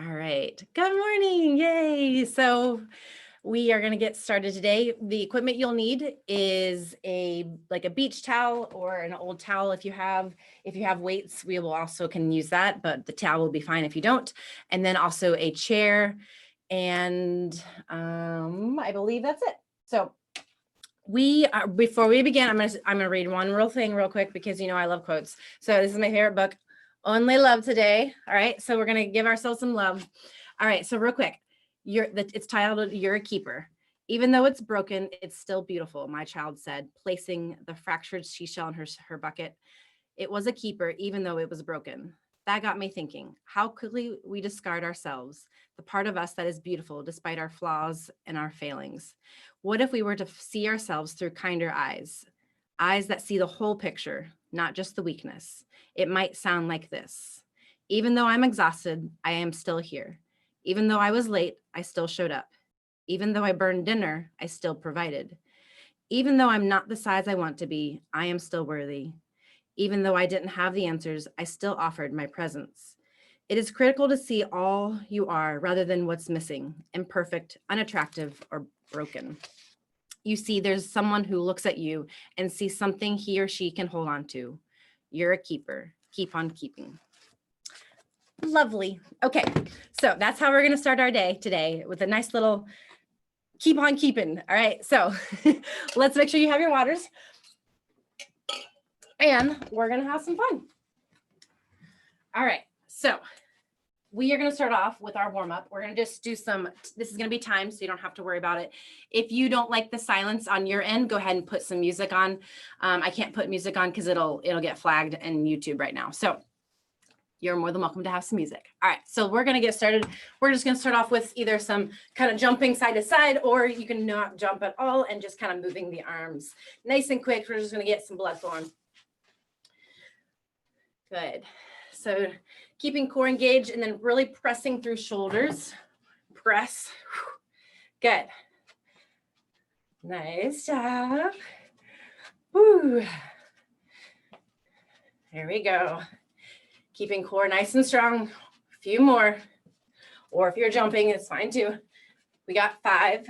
All right. Good morning. Yay. So we are going to get started today. The equipment you'll need is like a beach towel or an old towel if you have weights, we will also can use that, but the towel will be fine if you don't. And then also a chair. And I believe that's it. So before we begin, I'm gonna read one real thing real quick because I love quotes. So this is my favorite book, Only Love Today. All right, so we're gonna give ourselves some love. All right, so real quick, it's titled "You're a Keeper." Even though it's broken, it's still beautiful, my child said, placing the fractured seashell in her bucket. It was a keeper, even though it was broken. That got me thinking, how quickly we discard ourselves, the part of us that is beautiful despite our flaws and our failings. What if we were to see ourselves through kinder eyes that see the whole picture, not just the weakness? It might sound like this. Even though I'm exhausted, I am still here. Even though I was late, I still showed up. Even though I burned dinner, I still provided. Even though I'm not the size I want to be, I am still worthy. Even though I didn't have the answers, I still offered my presence. It is critical to see all you are rather than what's missing, imperfect, unattractive, or broken. You see, there's someone who looks at you and sees something he or she can hold on to. You're a keeper. Keep on keeping. Lovely. Okay, so that's how we're going to start our day today, with a nice little keep on keeping. All right, so let's make sure you have your waters. And we're going to have some fun. All right, so we are going to start off with our warm up. We're going to just do this is going to be timed, so you don't have to worry about it. If you don't like the silence on your end, go ahead and put some music on. I can't put music on because it'll get flagged in YouTube right now. So you're more than welcome to have some music. All right, so we're going to get started. We're just going to start off with either some kind of jumping side to side, or you can not jump at all and just kind of moving the arms nice and quick. We're just going to get some blood flowing. Good. So keeping core engaged and then really pressing through shoulders. Press. Good. Nice job. Woo. There we go. Keeping core nice and strong. A few more. Or if you're jumping, it's fine too. We got 5,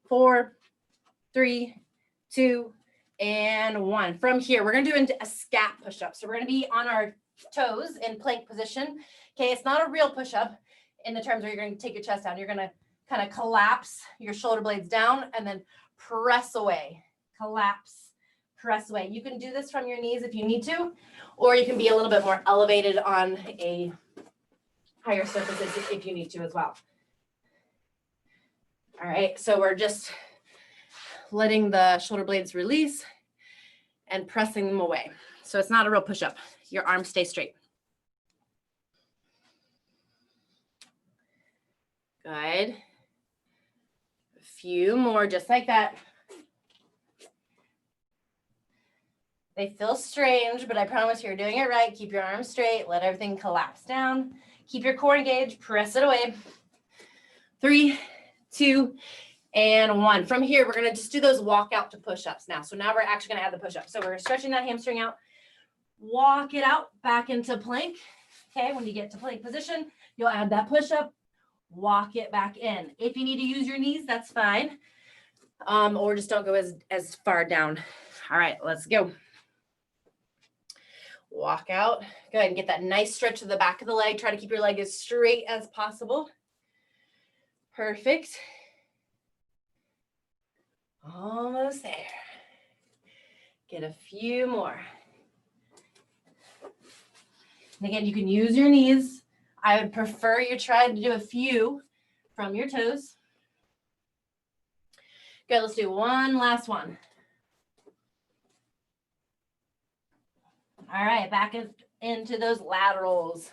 4, 3, 2, and 1. From here, we're going to do a scat push-up. So we're going to be on our toes in plank position. Okay, it's not a real push-up in the terms where you're going to take your chest down. You're going to kind of collapse your shoulder blades down and then press away. Collapse, press away. You can do this from your knees if you need to, or you can be a little bit more elevated on a higher surface if you need to as well. All right, so we're just letting the shoulder blades release and pressing them away. So it's not a real push-up. Your arms stay straight. Good. A few more, just like that. They feel strange, but I promise you're doing it right. Keep your arms straight. Let everything collapse down. Keep your core engaged. Press it away. 3, 2, and 1. From here, we're going to just do those walk out to push-ups now. So now we're actually going to add the push-up. So we're stretching that hamstring out. Walk it out back into plank. Okay, when you get to plank position, you'll add that push-up. Walk it back in. If you need to use your knees, that's fine. Or just don't go as far down. All right, let's go. Walk out. Go ahead and get that nice stretch to the back of the leg. Try to keep your leg as straight as possible. Perfect. Almost there. Get a few more. And again, you can use your knees. I would prefer you try to do a few from your toes. Good, let's do one last one. All right, back into those laterals.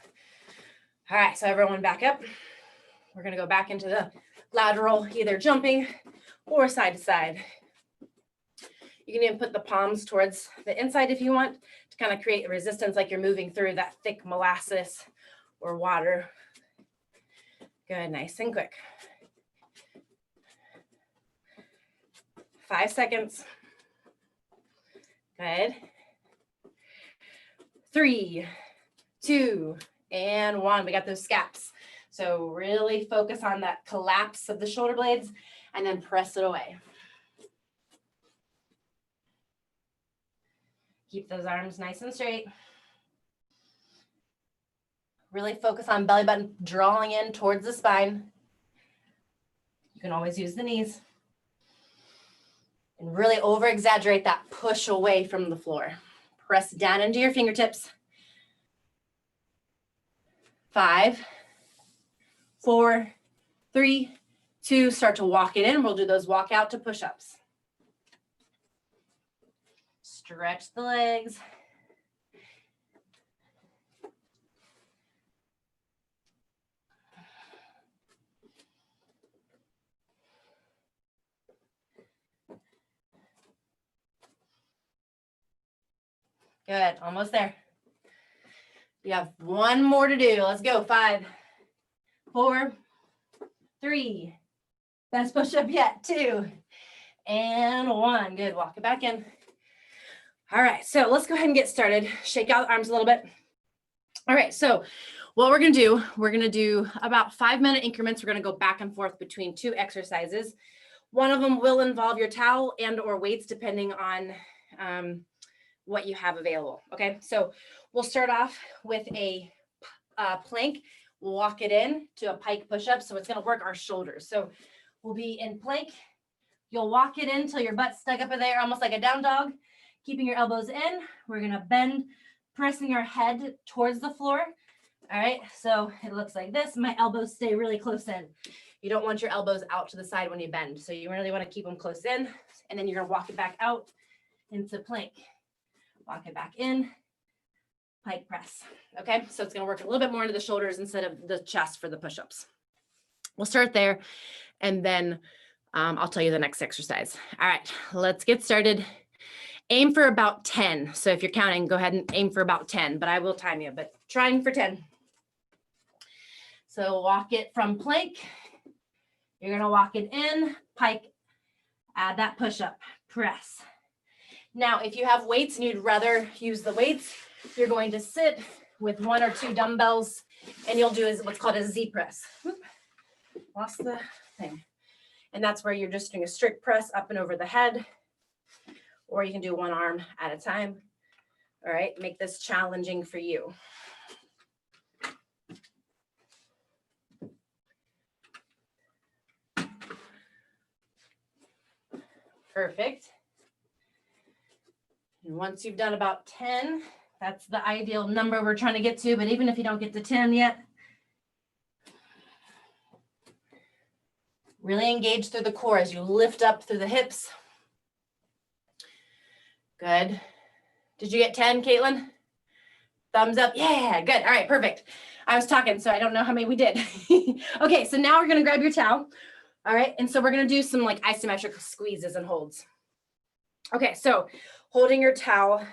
All right, so everyone back up. We're gonna go back into the lateral, either jumping or side to side. You can even put the palms towards the inside if you want to kind of create a resistance, like you're moving through that thick molasses or water. Good, nice and quick. 5 seconds. Good. 3, 2, and 1. We got those scaps. So really focus on that collapse of the shoulder blades and then press it away. Keep those arms nice and straight. Really focus on belly button drawing in towards the spine. You can always use the knees. And really over exaggerate that push away from the floor. Press down into your fingertips. 5, 4, 3, 2, start to walk it in. We'll do those walk out to push-ups. Stretch the legs. Good, almost there. We have 1 more to do. Let's go. 5, 4, 3. Best push-up yet. 2, and 1. Good, walk it back in. All right, so let's go ahead and get started. Shake out the arms a little bit. All right, so what we're gonna do about 5-minute increments. We're gonna go back and forth between 2 exercises. One of them will involve your towel and or weights depending on what you have available, okay? So we'll start off with a plank. We'll walk it in to a pike push-up, so it's gonna work our shoulders. So we'll be in plank. You'll walk it in until your butt's stuck up in there, almost like a down dog. Keeping your elbows in, we're gonna bend, pressing our head towards the floor. All right, so it looks like this. My elbows stay really close in. You don't want your elbows out to the side when you bend, so you really wanna keep them close in, and then you're gonna walk it back out into plank. Walk it back in, pike press. Okay, so it's gonna work a little bit more into the shoulders instead of the chest for the push-ups. We'll start there, and then I'll tell you the next exercise. All right, let's get started. Aim for about 10. So if you're counting, go ahead and aim for about 10, but I will time you, but trying for 10. So walk it from plank. You're gonna walk it in, pike, add that push-up, press. Now, if you have weights and you'd rather use the weights, you're going to sit with 1 or 2 dumbbells and you'll do what's called a Z press. Oop, lost the thing. And that's where you're just doing a strict press up and over the head, or you can do 1 arm at a time. All right, make this challenging for you. Perfect. And once you've done about 10, that's the ideal number we're trying to get to, but even if you don't get to 10 yet, really engage through the core as you lift up through the hips. Good. Did you get 10, Caitlin? Thumbs up. Yeah, good. All right, perfect. I was talking, so I don't know how many we did. Okay, so now we're gonna grab your towel. All right, and so we're gonna do some like isometric squeezes and holds. Okay, so holding your towel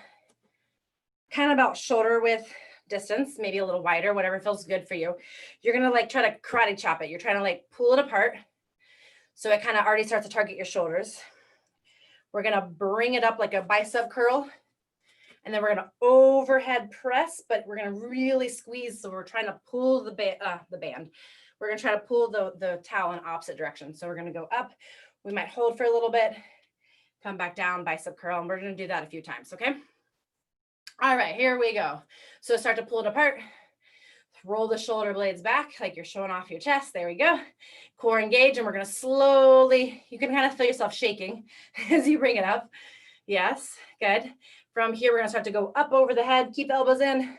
kind of about shoulder width distance, maybe a little wider, whatever feels good for you. You're gonna like try to karate chop it. You're trying to like pull it apart. So it kind of already starts to target your shoulders. We're gonna bring it up like a bicep curl. And then we're gonna overhead press, but we're gonna really squeeze. So we're trying to pull the band. We're gonna try to pull the towel in opposite direction. So we're gonna go up. We might hold for a little bit, come back down, bicep curl, and we're gonna do that a few times, okay? All right, here we go. So start to pull it apart. Roll the shoulder blades back like you're showing off your chest. There we go. Core engage, and we're gonna slowly, you can kind of feel yourself shaking as you bring it up. Yes, good. From here, we're gonna start to go up over the head, keep the elbows in.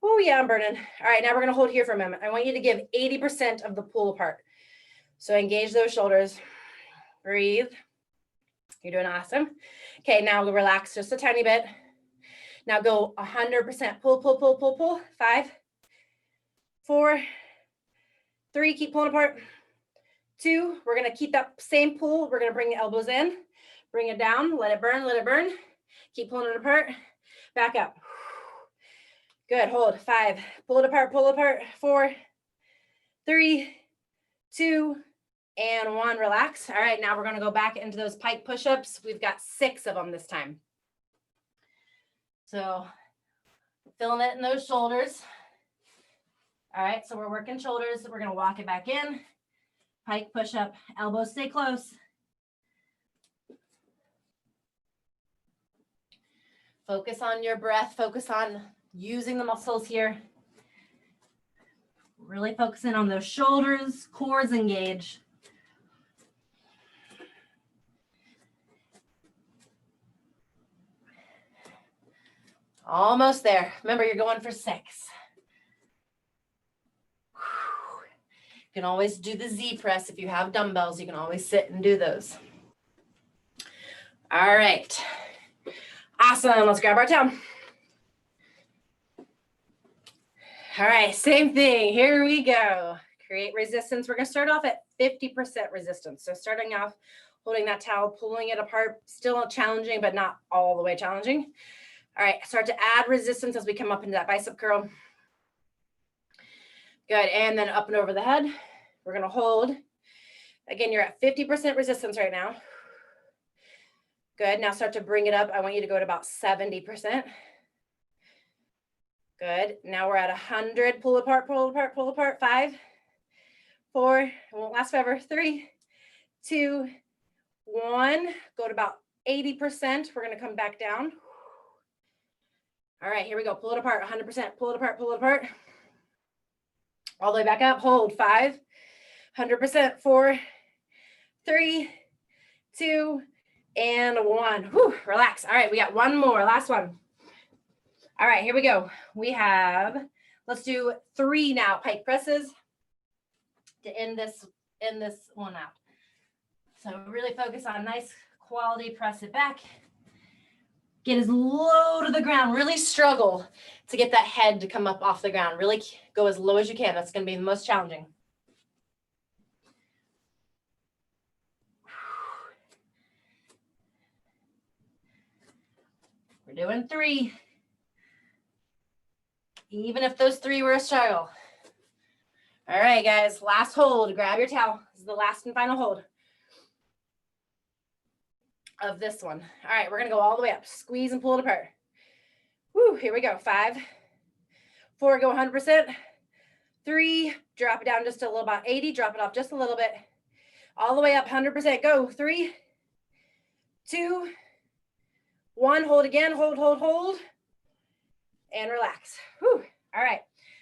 Oh yeah, I'm burning. All right, now we're gonna hold here for a moment. I want you to give 80% of the pull apart. So engage those shoulders, breathe. You're doing awesome. Okay, now we'll relax just a tiny bit. Now go 100% pull, pull, pull, pull, pull. 5, 4, 3, keep pulling apart. 2, we're gonna keep that same pull. We're gonna bring the elbows in, bring it down, let it burn, let it burn. Keep pulling it apart, back up. Good, hold. 5, pull it apart, 4, 3, 2, and 1, relax. All right, now we're gonna go back into those pike push-ups. We've got 6 of them this time. So, feeling it in those shoulders. All right, so we're working shoulders. We're gonna walk it back in. Pike push up, elbows stay close. Focus on your breath, focus on using the muscles here. Really focusing on those shoulders, cores engaged. Almost there. Remember, you're going for 6. You can always do the Z press. If you have dumbbells, you can always sit and do those. All right. Awesome. Let's grab our towel. All right, same thing. Here we go. Create resistance. We're going to start off at 50% resistance. So starting off, holding that towel, pulling it apart, still challenging, but not all the way challenging. All right, start to add resistance as we come up into that bicep curl. Good, and then up and over the head. We're gonna hold. Again, you're at 50% resistance right now. Good, now start to bring it up. I want you to go to about 70%. Good, now we're at 100. Pull apart, pull apart, pull apart. 5, 4, it won't last forever. 3, 2, 1. Go to about 80%. We're gonna come back down. All right, here we go. Pull it apart, 100%. Pull it apart, pull it apart. All the way back up. Hold. 5, 100%. 4, 3, 2, and 1. Whew, relax. All right, we got one more. Last one. All right, here we go. We have, let's do 3 now, pike presses to end this one out. So really focus on nice quality, press it back. Get as low to the ground, really struggle to get that head to come up off the ground. Really go as low as you can. That's gonna be the most challenging. We're doing 3. Even if those 3 were a struggle. All right, guys, last hold. Grab your towel. This is the last and final hold of this one. All right, we're gonna go all the way up. Squeeze and pull it apart. Woo, here we go. 5, 4, go 100%. 3, drop it down just a little, about 80, drop it off just a little bit. All the way up, 100%. Go. 3, 2, 1. Hold again. Hold, hold, hold. And relax. Whew. All right.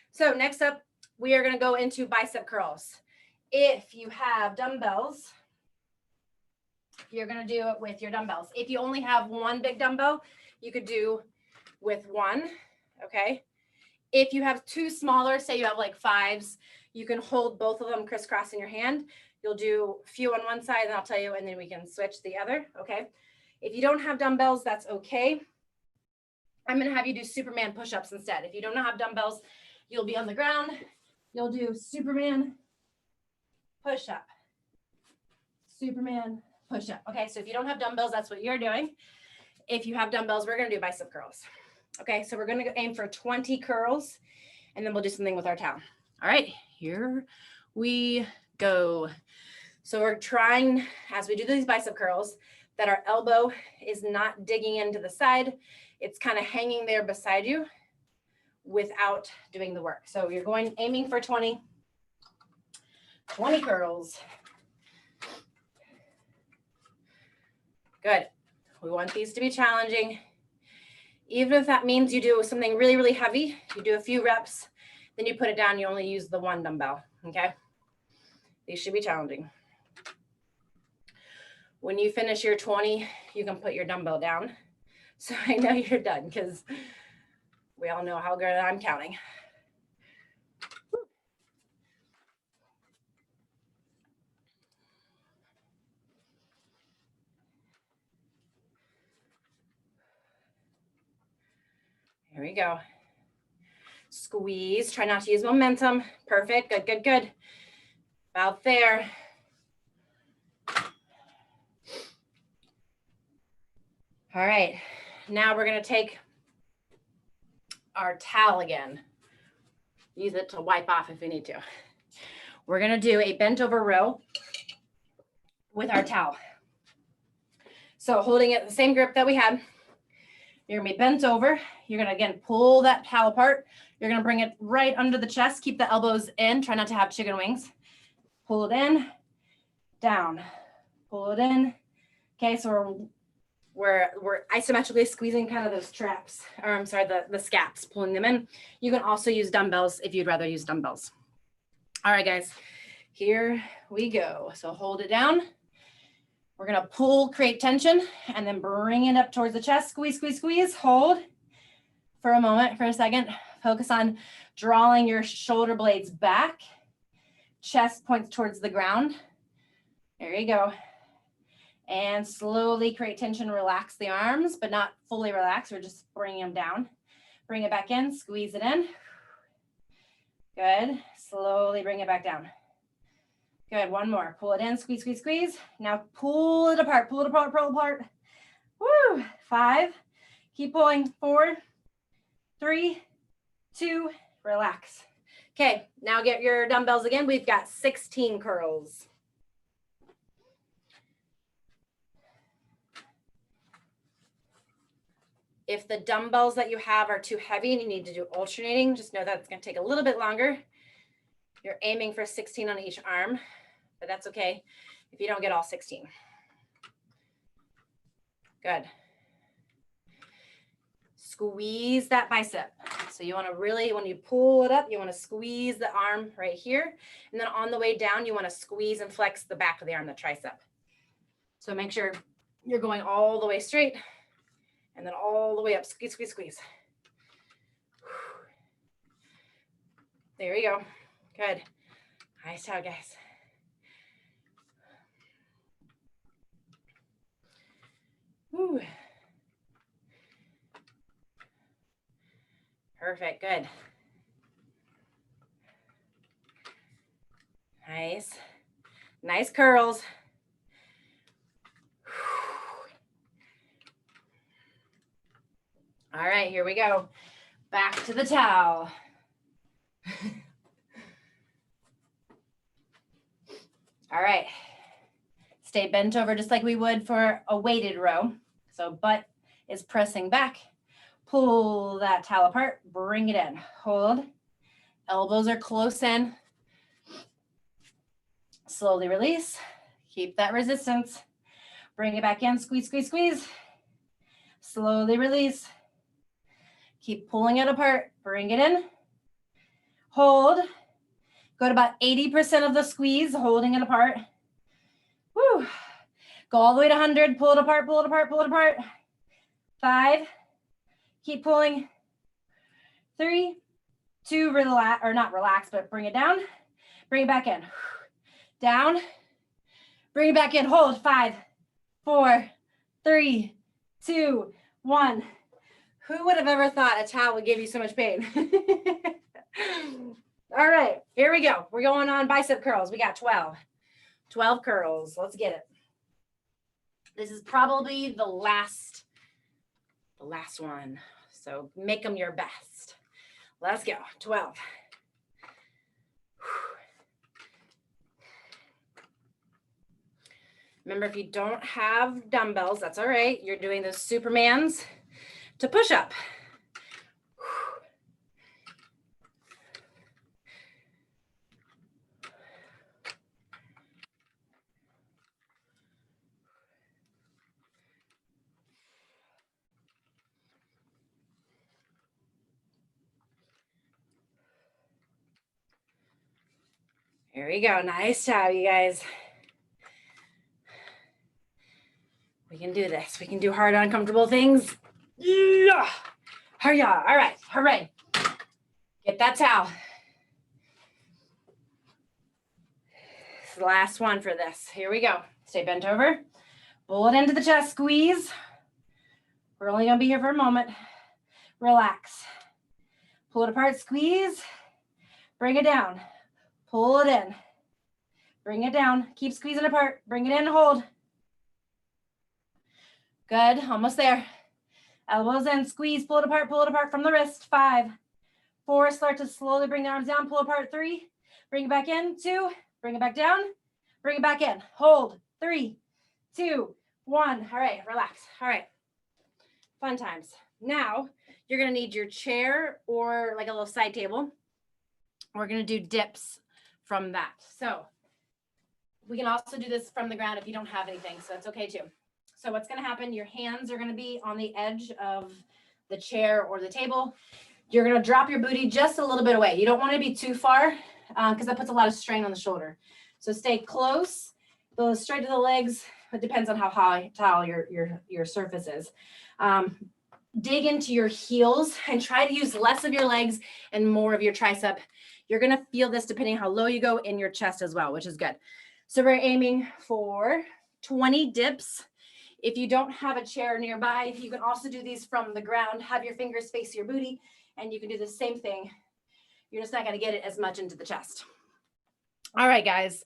So next up, we are going to go into bicep curls. If you have dumbbells, you're going to do it with your dumbbells. If you only have one big dumbbell, you could do with 1. Okay. If you have 2 smaller, say you have like 5s, you can hold both of them crisscross in your hand. You'll do a few on one side and I'll tell you, and then we can switch the other. Okay. If you don't have dumbbells, that's okay. I'm going to have you do Superman push-ups instead. If you don't have dumbbells, you'll be on the ground. You'll do Superman push-up. Superman push-up. Okay, so if you don't have dumbbells, that's what you're doing. If you have dumbbells, we're going to do bicep curls. Okay, so we're going to aim for 20 curls, and then we'll do something with our towel. All right, here we go. So we're trying, as we do these bicep curls, that our elbow is not digging into the side. It's kind of hanging there beside you without doing the work. So you're aiming for 20 curls. Good. We want these to be challenging. Even if that means you do something really, really heavy, you do a few reps, then you put it down, you only use the 1 dumbbell, okay? These should be challenging. When you finish your 20, you can put your dumbbell down. So I know you're done because we all know how good I'm counting. Here we go. Squeeze, try not to use momentum. Perfect, good, good, good. About there. All right, now we're gonna take our towel again. Use it to wipe off if we need to. We're gonna do a bent over row with our towel. So holding it the same grip that we had, You're gonna be bent over. You're gonna, again, pull that towel apart. You're gonna bring it right under the chest. Keep the elbows in. Try not to have chicken wings. Pull it in, down, pull it in. Okay, so we're isometrically squeezing kind of those traps, or I'm sorry, the scaps, pulling them in. You can also use dumbbells if you'd rather use dumbbells. All right, guys, here we go. So hold it down. We're gonna pull, create tension, and then bring it up towards the chest. Squeeze, squeeze, squeeze. Hold for a moment, for a second. Focus on drawing your shoulder blades back. Chest points towards the ground. There you go. And slowly create tension, relax the arms, but not fully relax. We're just bringing them down. Bring it back in, squeeze it in. Good. Slowly bring it back down. Good, one more. Pull it in, squeeze, squeeze, squeeze. Now pull it apart, pull it apart, pull it apart. Woo, 5. Keep pulling, 4, 3, 2, relax. Okay, now get your dumbbells again. We've got 16 curls. If the dumbbells that you have are too heavy and you need to do alternating, just know that it's gonna take a little bit longer. You're aiming for 16 on each arm, but that's okay if you don't get all 16. Good. Squeeze that bicep. So you wanna really, when you pull it up, you wanna squeeze the arm right here. And then on the way down, you wanna squeeze and flex the back of the arm, the tricep. So make sure you're going all the way straight and then all the way up, squeeze, squeeze, squeeze. There you go. Good. Nice job, guys. Whew. Perfect, good. Nice. Nice curls. All right, here we go. Back to the towel. All right. Stay bent over just like we would for a weighted row. So butt is pressing back. Pull that towel apart, bring it in. Hold. Elbows are close in. Slowly release. Keep that resistance. Bring it back in, squeeze, squeeze, squeeze. Slowly release. Keep pulling it apart, bring it in. Hold. Go to about 80% of the squeeze, holding it apart. Woo. Go all the way to 100, pull it apart, pull it apart, pull it apart. 5, keep pulling. 3, 2, relax, or not relax, but bring it down. Bring it back in. Down. Bring it back in, hold. 5, 4, 3, 2, 1. Who would have ever thought a towel would give you so much pain? All right, here we go. We're going on bicep curls. We got 12 curls. Let's get it. This is probably the last one. So make them your best. Let's go. 12. Remember, if you don't have dumbbells, that's all right. You're doing those Supermans to push up. Here we go. Nice job, you guys. We can do this. We can do hard, uncomfortable things. Yeah. Hurry up. All right. Hooray. Get that towel. This is the last one for this. Here we go. Stay bent over. Pull it into the chest. Squeeze. We're only going to be here for a moment. Relax. Pull it apart. Squeeze. Bring it down. Pull it in. Bring it down. Keep squeezing apart. Bring it in. Hold. Good. Almost there. Elbows in. Squeeze. Pull it apart from the wrist. 5, 4. Start to slowly bring the arms down. Pull apart. 3. Bring it back in. 2. Bring it back down. Bring it back in. Hold. 3, 2, 1. All right. Relax. All right. Fun times. Now you're going to need your chair or like a little side table. We're going to do dips from that. So we can also do this from the ground if you don't have anything. So that's okay too. So what's going to happen, your hands are going to be on the edge of the chair or the table. You're going to drop your booty just a little bit away. You don't want to be too far because that puts a lot of strain on the shoulder. So stay close, go straight to the legs. It depends on how high, tall your surface is. Dig into your heels and try to use less of your legs and more of your tricep. You're going to feel this depending on how low you go in your chest as well, which is good. So we're aiming for 20 dips. If you don't have a chair nearby, you can also do these from the ground. Have your fingers face your booty, and you can do the same thing. You're just not going to get it as much into the chest. All right, guys,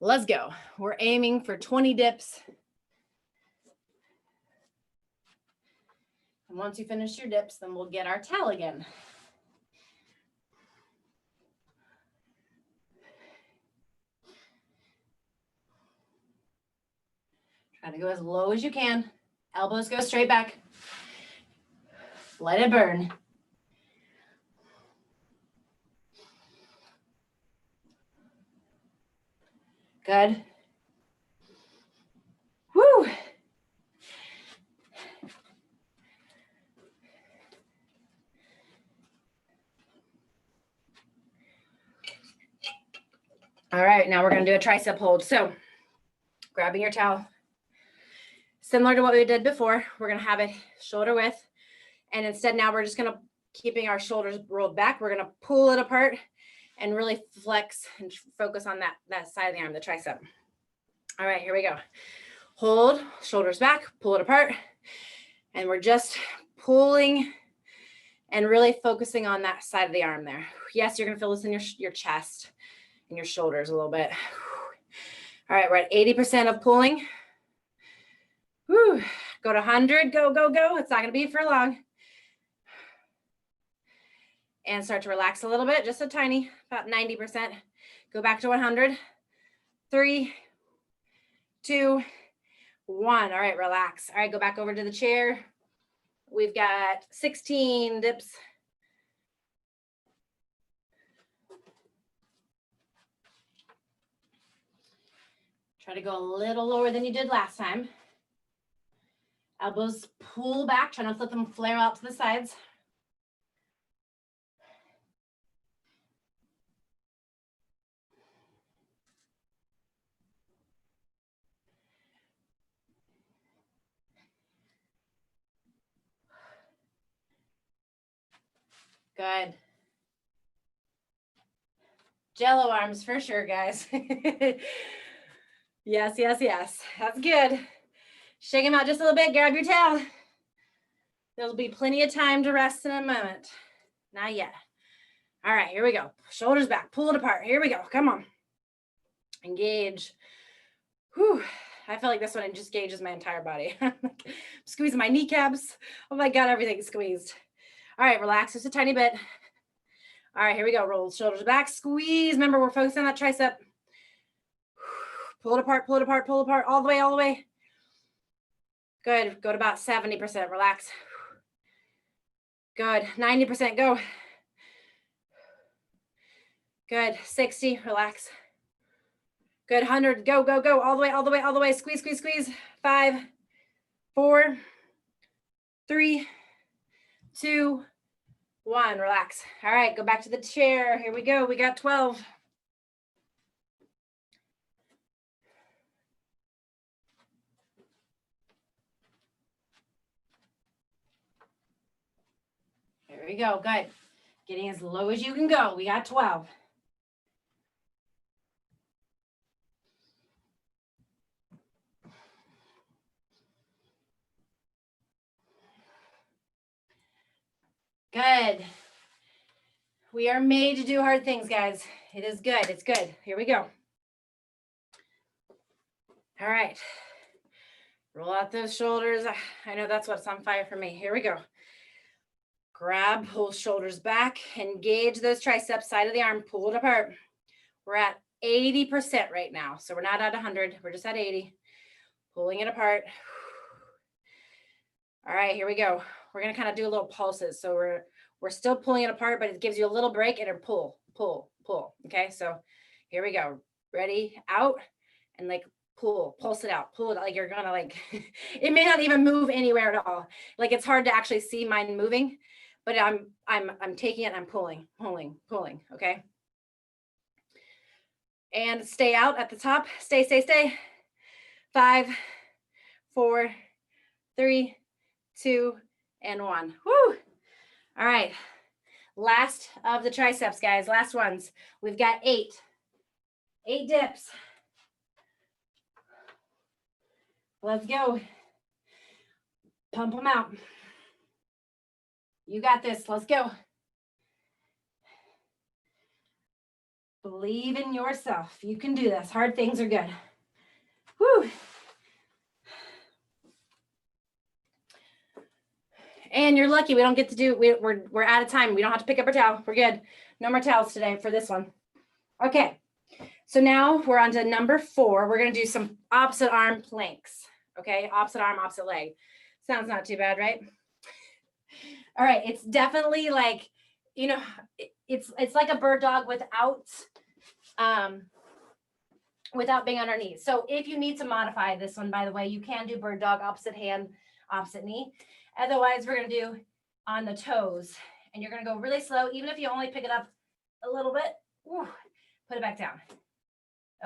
let's go. We're aiming for 20 dips. And once you finish your dips, then we'll get our towel again. Try to go as low as you can. Elbows go straight back. Let it burn. Good. Woo. All right, now we're going to do a tricep hold. So grabbing your towel, similar to what we did before, we're going to have it shoulder width. And instead now we're just going to, keeping our shoulders rolled back, we're going to pull it apart and really flex and focus on that side of the arm, the tricep. All right, here we go. Hold, shoulders back, pull it apart. And we're just pulling and really focusing on that side of the arm there. Yes, you're going to feel this in your chest and your shoulders a little bit. All right, we're at 80% of pulling. Whew. Go to 100, go, go, go. It's not going to be for long. And start to relax a little bit, just a tiny, about 90%. Go back to 100. 3, 2, 1. All right, relax. All right, go back over to the chair. We've got 16 dips. Try to go a little lower than you did last time. Elbows pull back, try not to let them flare out to the sides. Good. Jello arms for sure, guys. Yes, yes, yes. That's good. Shake them out just a little bit. Grab your towel. There'll be plenty of time to rest in a moment. Not yet. All right, here we go. Shoulders back. Pull it apart. Here we go. Come on. Engage. Whew. I feel like this one just engages my entire body. Squeezing my kneecaps. Oh my God, everything's squeezed. All right, relax just a tiny bit. All right, here we go. Roll shoulders back. Squeeze. Remember, we're focusing on that tricep. Pull it apart, pull it apart, pull it apart, all the way, all the way. Good. Go to about 70%. Relax. Good. 90%. Go. Good. 60. Relax. Good. 100. Go, go, go. All the way, all the way, all the way. Squeeze, squeeze, squeeze. 5, 4, 3, 2, 1. Relax. All right. Go back to the chair. Here we go. We got 12. There we go. Good. Getting as low as you can go. We got 12. Good. We are made to do hard things, guys. It is good. It's good. Here we go. All right. Roll out those shoulders. I know that's what's on fire for me. Here we go. Grab, pull shoulders back, engage those triceps, side of the arm, pull it apart. We're at 80% right now. So we're not at 100. We're just at 80. Pulling it apart. All right, here we go. we're gonna kind of do a little pulses. So we're still pulling it apart, but it gives you a little break and a pull, pull, pull. Okay, so here we go. Ready, out, and like pull, pulse it out, pull it like you're gonna like, it may not even move anywhere at all. Like it's hard to actually see mine moving, but I'm taking it and I'm pulling, pulling, pulling, okay? And stay out at the top, stay, stay, stay. 5, 4, 3, 2, and 1. Woo! All right, last of the triceps, guys, last ones. We've got 8 dips. Let's go. Pump them out. You got this. Let's go. Believe in yourself. You can do this. Hard things are good. Woo. And you're lucky we don't get to do, we're out of time. We don't have to pick up our towel. We're good. No more towels today for this one. Okay. So now we're on to number 4. We're going to do some opposite arm planks. Okay. Opposite arm, opposite leg. Sounds not too bad, right? All right. It's definitely like, you know, it's like a bird dog without being on our knees. So if you need to modify this one, by the way, you can do bird dog, opposite hand, opposite knee. Otherwise, we're going to do on the toes, and you're going to go really slow. Even if you only pick it up a little bit, put it back down.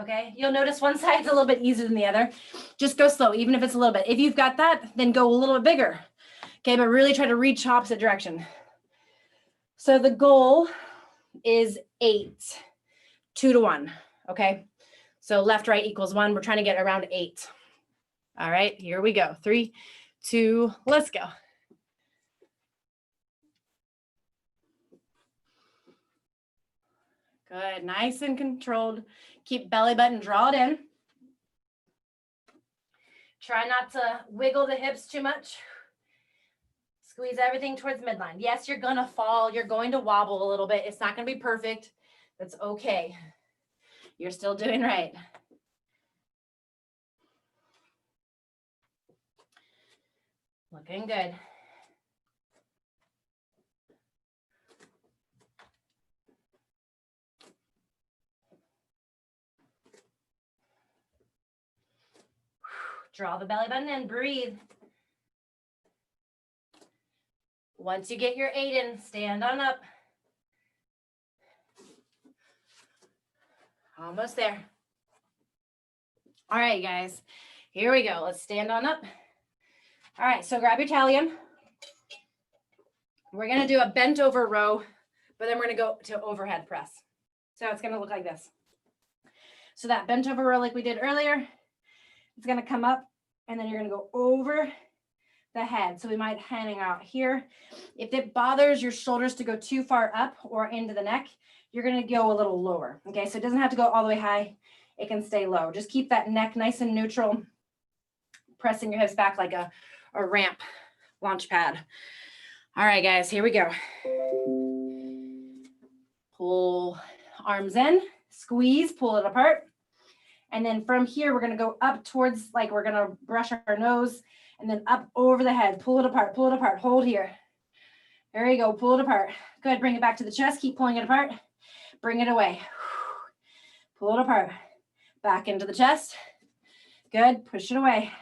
Okay. You'll notice one side's a little bit easier than the other. Just go slow, even if it's a little bit. If you've got that, then go a little bit bigger. Okay. But really try to reach opposite direction. So the goal is 8, 2 to 1. Okay. So left, right equals 1. We're trying to get around 8. All right, here we go. 3, 2, let's go. Good, nice and controlled. Keep belly button, draw it in. Try not to wiggle the hips too much. Squeeze everything towards midline. Yes, you're gonna fall. You're going to wobble a little bit. It's not gonna be perfect. That's okay. You're still doing right. Looking good. Draw the belly button in, breathe. Once you get your 8 in, stand on up. Almost there. All right, guys, here we go. Let's stand on up. All right, so grab your talion. We're gonna do a bent over row, but then we're gonna go to overhead press. So it's gonna look like this. So that bent over row like we did earlier, it's gonna come up and then you're gonna go over the head. So we might hang out here. If it bothers your shoulders to go too far up or into the neck, you're gonna go a little lower. Okay, so it doesn't have to go all the way high. It can stay low. Just keep that neck nice and neutral, pressing your hips back like a ramp launch pad. All right, guys, here we go. Pull arms in, squeeze, pull it apart. And then from here, we're gonna go up towards, like we're gonna brush our nose and then up over the head. Pull it apart, hold here. There you go, pull it apart. Good, bring it back to the chest, keep pulling it apart. Bring it away. Pull it apart. Back into the chest. Good, push it away.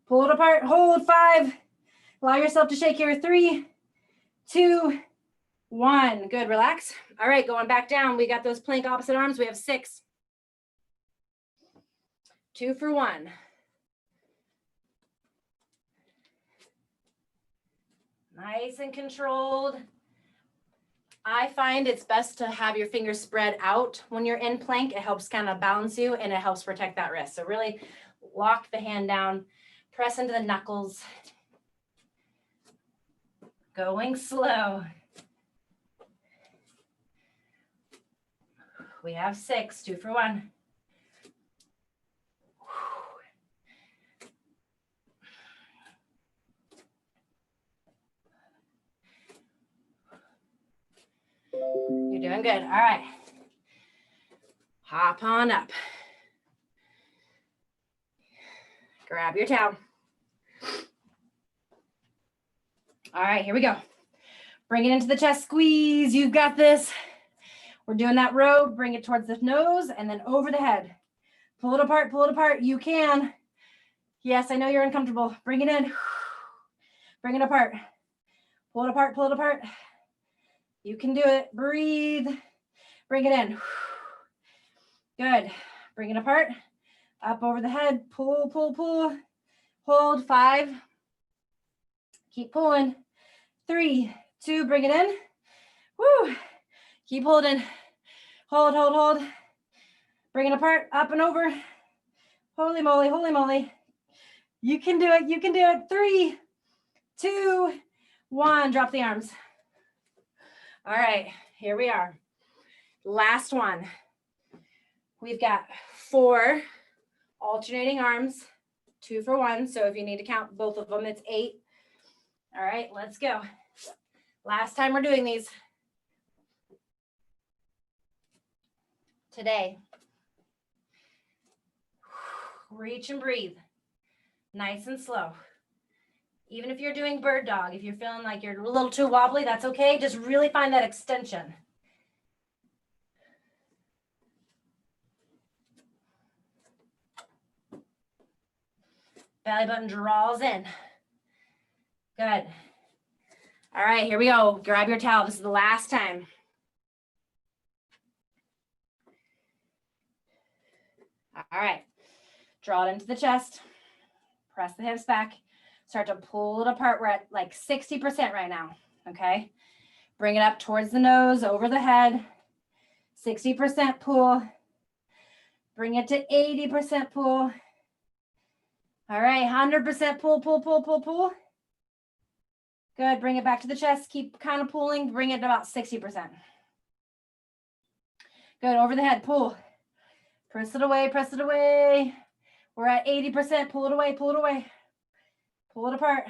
Pull it apart, hold 5. Allow yourself to shake here. 3, 2, 1. Good, relax. All right, going back down. We got those plank opposite arms. We have 6. 2 for 1. Nice and controlled. I find it's best to have your fingers spread out when you're in plank. It helps kind of balance you and it helps protect that wrist. So really lock the hand down, press into the knuckles. Going slow. We have 6, 2 for 1. You're doing good. All right. Hop on up. Grab your towel. All right, here we go. Bring it into the chest, squeeze. You've got this. We're doing that row. Bring it towards the nose and then over the head. Pull it apart, pull it apart. You can. Yes, I know you're uncomfortable. Bring it in. Bring it apart. Pull it apart, pull it apart. You can do it. Breathe. Bring it in. Good. Bring it apart. Up over the head. Pull, pull, pull. Hold. 5. Keep pulling. 3, 2, bring it in. Woo. Keep holding. Hold, hold, hold. Bring it apart, up and over. Holy moly, holy moly. You can do it, you can do it. 3, 2, 1, drop the arms. All right, here we are. Last one. We've got 4 alternating arms, 2 for 1. So if you need to count both of them, it's 8. All right, let's go. Last time we're doing these. Today. Reach and breathe. Nice and slow. Even if you're doing bird dog, if you're feeling like you're a little too wobbly, that's okay. Just really find that extension. Belly button draws in. Good. All right, here we go. Grab your towel. This is the last time. All right. Draw it into the chest. Press the hips back. Start to pull it apart. We're at like 60% right now. Okay. Bring it up towards the nose, over the head. 60% pull. Bring it to 80% pull. All right. 100% pull, pull, pull, pull, pull. Good. Bring it back to the chest. Keep kind of pulling. Bring it to about 60%. Good. Over the head. Pull. Press it away. Press it away. We're at 80%. Pull it away. Pull it away. Pull it apart.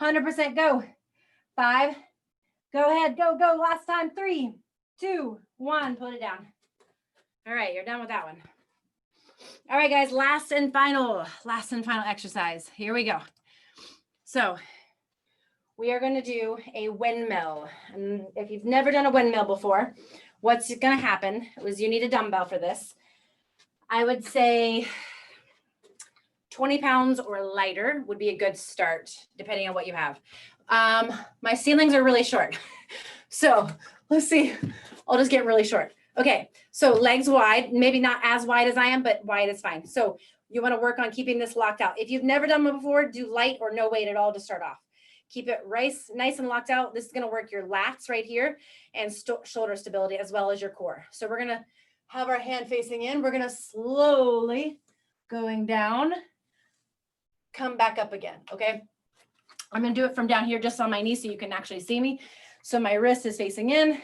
100%. Go. 5. Go ahead. Go, go. Last time. 3, 2, 1. Put it down. All right. You're done with that one. All right, guys. Last and final exercise. Here we go. So we are going to do a windmill. And if you've never done a windmill before, what's going to happen is you need a dumbbell for this. I would say 20 pounds or lighter would be a good start, depending on what you have. My ceilings are really short. So let's see. I'll just get really short. Okay. So legs wide, maybe not as wide as I am, but wide is fine. So you want to work on keeping this locked out. If you've never done it before, do light or no weight at all to start off. Keep it nice and locked out. This is going to work your lats right here and shoulder stability as well as your core. So we're going to have our hand facing in. We're going to slowly going down, come back up again. Okay. I'm going to do it from down here just on my knee so you can actually see me. So my wrist is facing in.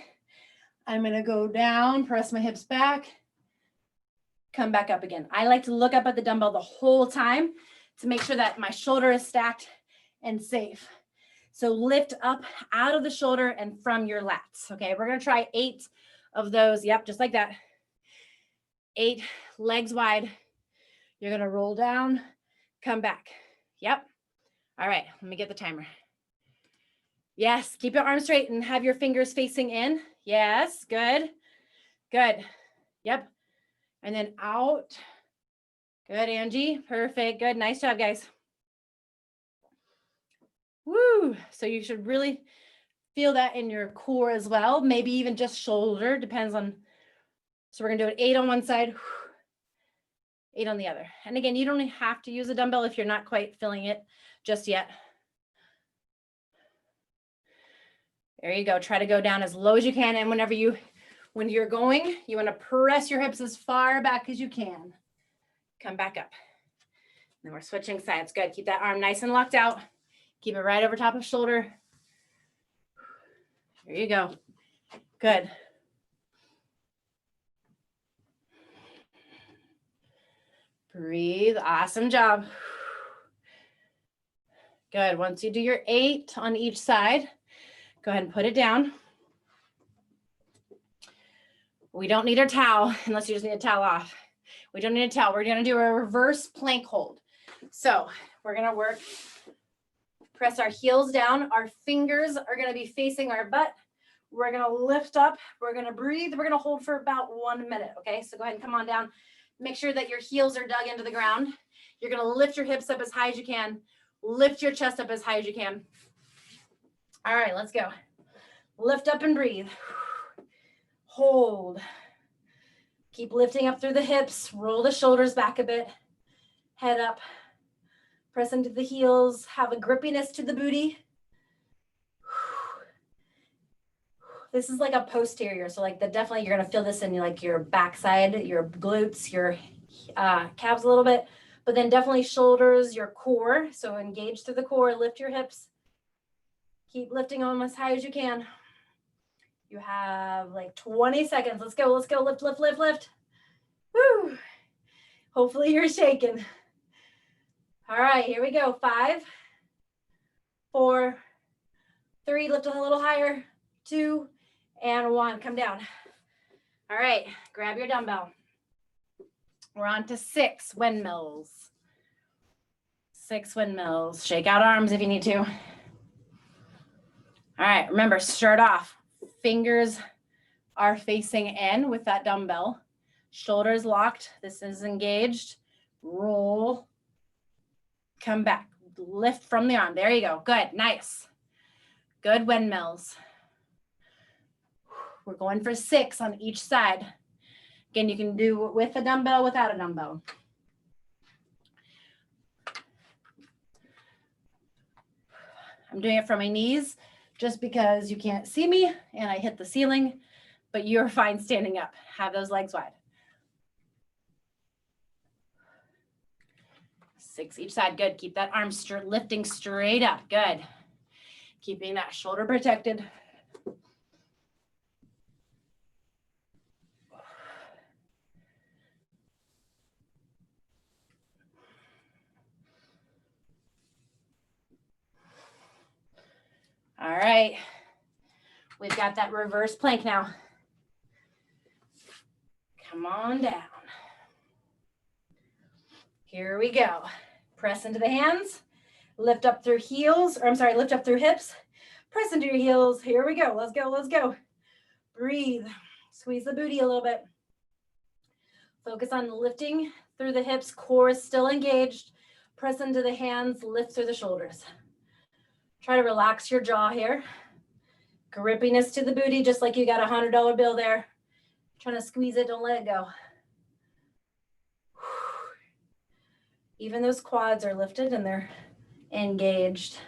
I'm going to go down, press my hips back, come back up again. I like to look up at the dumbbell the whole time to make sure that my shoulder is stacked and safe. So lift up out of the shoulder and from your lats. Okay, we're going to try 8 of those. Yep, just like that. 8 legs wide. You're going to roll down, come back. Yep. All right, let me get the timer. Yes, keep your arms straight and have your fingers facing in. Yes, good. Good. Yep. And then out. Good, Angie. Perfect. Good. Nice job, guys. Woo. So you should really feel that in your core as well. Maybe even just shoulder, depends on. So we're going to do it 8 on one side, 8 on the other. And again, you don't have to use a dumbbell if you're not quite feeling it just yet. There you go. Try to go down as low as you can. And when you're going, you want to press your hips as far back as you can. Come back up. Then we're switching sides. Good. Keep that arm nice and locked out. Keep it right over top of shoulder. There you go. Good. Breathe. Awesome job. Good. Once you do your 8 on each side, go ahead and put it down. We don't need a towel unless you just need a towel off. We don't need a towel. We're going to do a reverse plank hold. So we're going to work Press our heels down. Our fingers are going to be facing our butt. We're going to lift up. We're going to breathe. We're going to hold for about 1 minute. Okay, so go ahead and come on down. Make sure that your heels are dug into the ground. You're going to lift your hips up as high as you can. Lift your chest up as high as you can. All right, let's go. Lift up and breathe. Hold. Keep lifting up through the hips. Roll the shoulders back a bit. Head up. Press into the heels. Have a grippiness to the booty. This is like a posterior. So like definitely you're going to feel this in like your backside, your glutes, your calves a little bit, but then definitely shoulders, your core. So engage through the core, lift your hips. Keep lifting them as high as you can. You have like 20 seconds. Let's go. Let's go. Lift, lift, lift, lift. Woo. Hopefully you're shaking. All right, here we go. 5, 4, 3, lift a little higher. 2, and 1. Come down. All right, grab your dumbbell. We're on to 6 windmills. 6 windmills. Shake out arms if you need to. All right, remember, start off. Fingers are facing in with that dumbbell. Shoulders locked. This is engaged. Roll. Come back. Lift from the arm. There you go. Good. Nice. Good windmills. We're going for 6 on each side. Again, you can do it with a dumbbell, without a dumbbell. I'm doing it from my knees just because you can't see me and I hit the ceiling, but you're fine standing up. Have those legs wide. 6 each side. Good. Keep that arm lifting straight up. Good. Keeping that shoulder protected. All right. We've got that reverse plank now. Come on down. Here we go. Press into the hands. Lift up through heels, or I'm sorry, lift up through hips. Press into your heels. Here we go. Let's go. Let's go. Breathe. Squeeze the booty a little bit. Focus on lifting through the hips. Core is still engaged. Press into the hands. Lift through the shoulders. Try to relax your jaw here. Grippiness to the booty, just like you got a $100 bill there. Trying to squeeze it, don't let it go. Even those quads are lifted and they're engaged.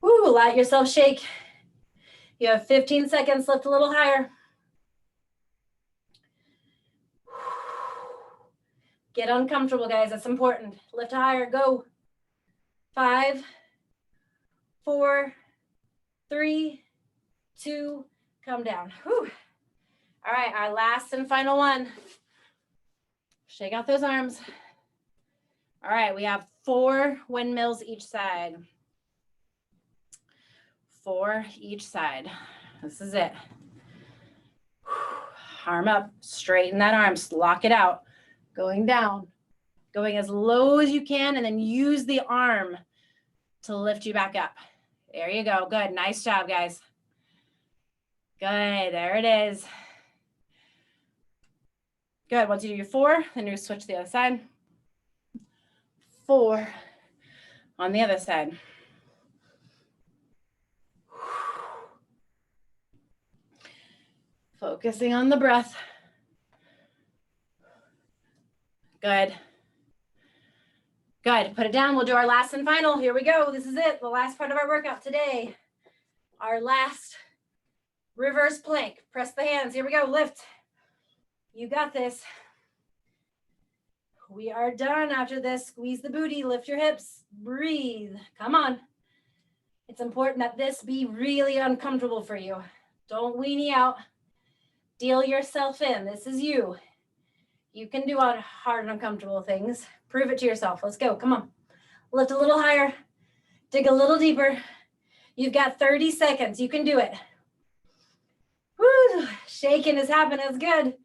Woo, let yourself shake. You have 15 seconds, lift a little higher. Get uncomfortable, guys, that's important. Lift higher, go. 5, 4, 3, 2, come down. Whew. All right, our last and final one. Shake out those arms. All right, we have 4 windmills each side. 4 each side. This is it. Arm up, straighten that arm, lock it out. Going down, going as low as you can, and then use the arm to lift you back up. There you go. Good. Nice job, guys. Good. There it is. Good. Once you do your 4, then you switch to the other side. 4 on the other side. Focusing on the breath. Good. Good. Put it down. We'll do our last and final. Here we go. This is it. The last part of our workout today. Our last reverse plank. Press the hands. Here we go. Lift. You got this. We are done after this. Squeeze the booty. Lift your hips. Breathe. Come on. It's important that this be really uncomfortable for you. Don't weenie out. Deal yourself in. This is you. You can do hard and uncomfortable things. Prove it to yourself. Let's go. Come on. Lift a little higher. Dig a little deeper. You've got 30 seconds. You can do it. Woo! Shaking is happening. It's good.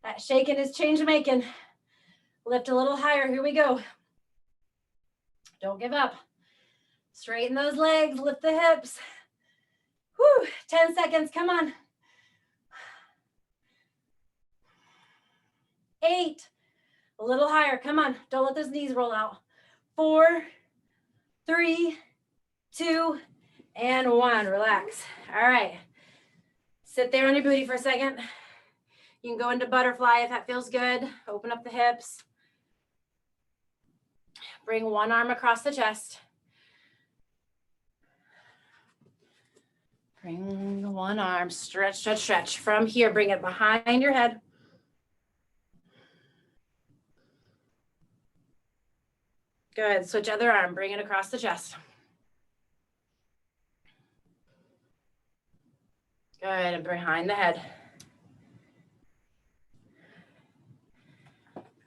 That shaking is change making. Lift a little higher. Here we go. Don't give up. Straighten those legs, lift the hips. Whew, 10 seconds, come on. 8, a little higher, come on. Don't let those knees roll out. 4, 3, 2, and 1, relax. All right, sit there on your booty for a second. You can go into butterfly if that feels good. Open up the hips. Bring one arm across the chest. Bring one arm, stretch, stretch, stretch. From here, bring it behind your head. Good, switch other arm, bring it across the chest. Good, and behind the head.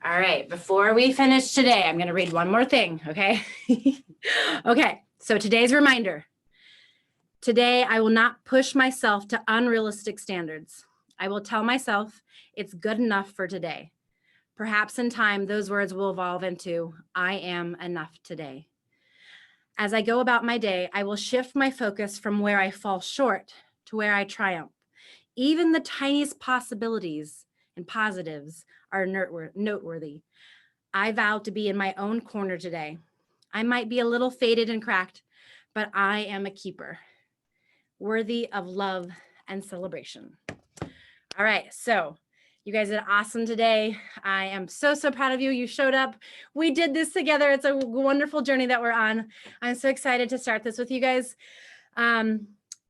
All right, before we finish today, I'm gonna read one more thing, okay? Okay, so today's reminder. Today, I will not push myself to unrealistic standards. I will tell myself it's good enough for today. Perhaps in time, those words will evolve into, I am enough today. As I go about my day, I will shift my focus from where I fall short to where I triumph. Even the tiniest possibilities and positives are noteworthy. I vow to be in my own corner today. I might be a little faded and cracked, but I am a keeper, worthy of love and celebration. All right, so you guys did awesome today. I am so, so proud of you. You showed up. We did this together. It's a wonderful journey that we're on. I'm so excited to start this with you guys.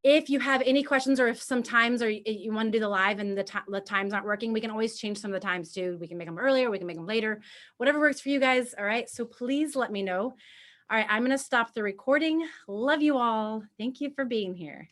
If you have any questions or if sometimes or you want to do the live and the times aren't working, we can always change some of the times too. We can make them earlier, we can make them later, whatever works for you guys. All right, so please let me know. All right, I'm going to stop the recording. Love you all. Thank you for being here.